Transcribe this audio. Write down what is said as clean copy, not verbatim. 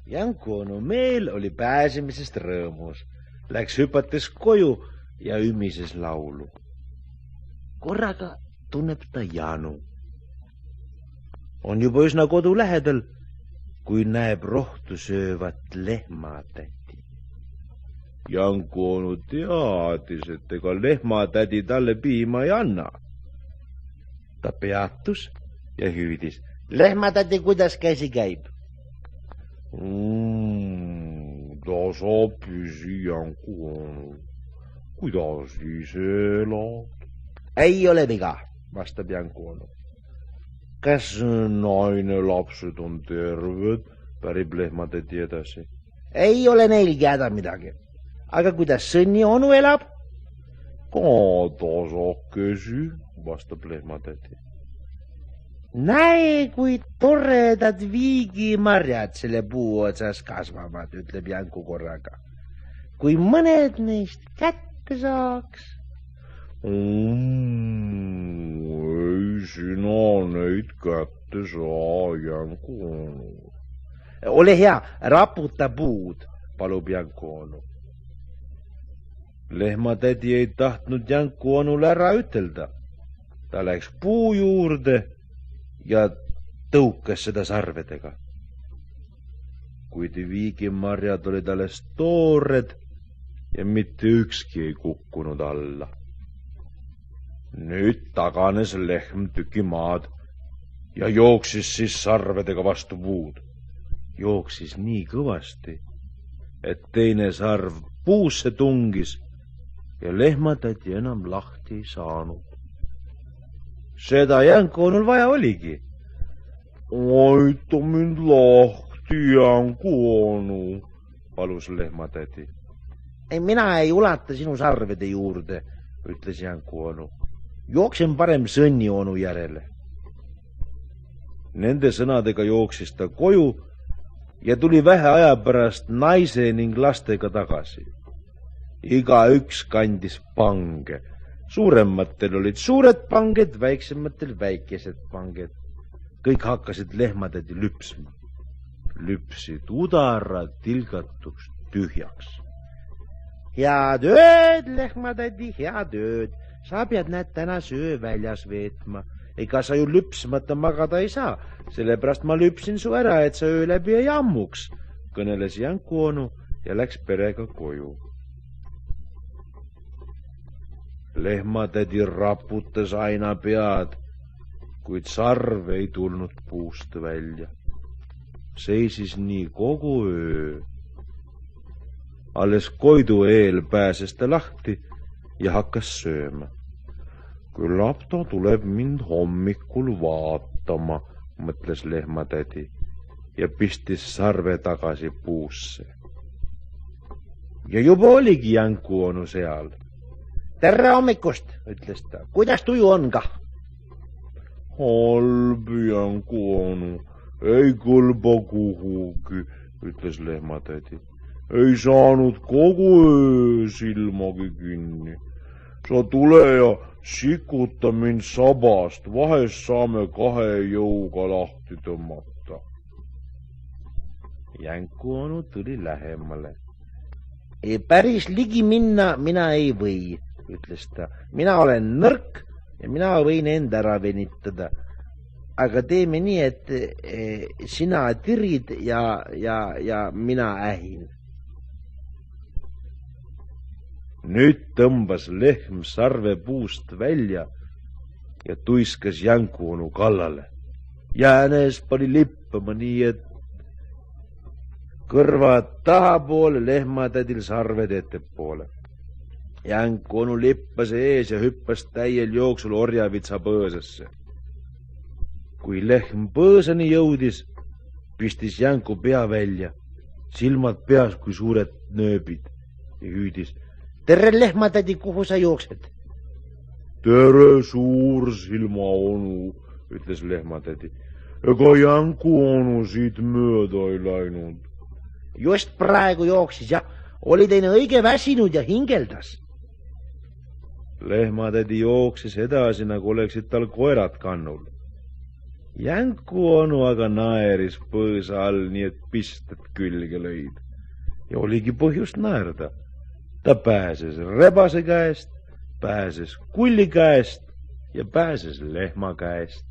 Janku onu meel oli pääsemisest rõõmus. Läks hüpates koju ja ümises laulu. Korraga tunneb ta janu. On juba üsna kodu lähedal, kui näeb rohtu söövat lehmatädi. Janku onu teadis, et ega lehmatädi talle piima ei anna. Ta peatus ja hüüdis. Lehmatädi, kuidas käsi käib? Ta saab püsi, Janku onu. Kuidas ise elad? Ei ole viga, vastab Janku onu. Kas naine lapsed on terved? Pärib lehmatädi edasi. Ei ole neilgi häda midagi. Aga kuidas Sõnni onu elab? Ka tasakesi, vastab lehmatädi. Näe, kui toredad viigimarjad selle puu otsas kasvavad, ütleb Janku korraga. Kui mõned neist kätte saaks. Ei sina neid kätte saa, Janku onu. Ole hea, raputa puud, palub Janku onu. Lehmatädi ei tahtnud Janku onule ära ütelda. Ta läks puu juurde ja tõukas seda sarvedega. Kuid viigimarjad olid alles toored ja mitte ükski ei kukkunud alla. Nüüd taganes lehm tüki maad ja jooksis siis sarvedega vastu puud. Jooksis nii kõvasti, et teine sarv puusse tungis ja lehmatädi enam lahti ei saanud. Seda Janku onul vaja oligi. Aita mind lahti, Janku onu, palus lehmatädi. Mina ei ulata sinu sarvede juurde, ütles Janku onu. Jooksen parem Sõnni onu järele. Nende sõnadega jooksis ta koju ja tuli vähe aja pärast naise ning lastega tagasi. Igaüks kandis pange. Suurematel olid suured panged, väiksematel väikesed panged. Kõik hakkasid lehmatädi lüpsma. Lüpsid udara tilgatuks tühjaks. Head ööd, lehmatädi, head ööd. Sa pead täna söö väljas veetma. Ega sa ju lüpsmata magada ei saa. Sellepärast ma lüpsin su ära, et sa öö läbi ei ammuks, kõneles Janku onu ja läks perega koju. Lehmatädi raputas aina pead, kuid sarv ei tulnud puust välja. Seisis nii kogu öö. Alles koidu eel pääses ta lahti ja hakkas sööma. Küllap ta tuleb mind hommikul vaatama, mõtles lehmatädi ja pistis sarve tagasi puusse. Ja juba oligi Janku onu seal. Tere hommikust, ütles ta. Kuidas tuju on kah? Halb, Janku onu. Ei kõlba kuhugi, ütles lehmatädi. Ei saanud kogu öö silmagi kinni. Sa tule ja sikuta mind sabast. Vahest saame 2 jõuga lahti tõmmata. Janku onu tuli lähemale. Päris ligi minna mina ei või, ütles ta. Mina olen nõrk ja mina võin enda ära venitada. Aga teeme nii, et sina tirid ja mina ähin. Nüüd tõmbas lehm sarve puust välja ja tuiskas Janku onu kallale. Jäänes pani lippama nii, et kõrvad tahapoole, lehmatädil sarved ettepoole. Janku onu lippas ees ja hüppas täiel jooksul orjavitsa põõsasse. Kui lehm põõsani jõudis, pistis Janku pea välja, silmad peas kui suured nööbid ja hüüdis. Tere, lehmatädi, kuhu sa jooksed? Tere, suur silma onu, ütles lehmatädi. Ega Janku onu siit mööda ei läinud. Just praegu jooksis ja oli teine õige väsinud ja hingeldas. Lehmatädi jooksis edasi, nagu oleksid tal koerad kannul. Jänku onu aga naeris põõsa all, nii et pistet külge lõid. Ja oligi põhjust naerda. Ta pääses rebase käest, pääses kulli käest ja pääses lehma käest.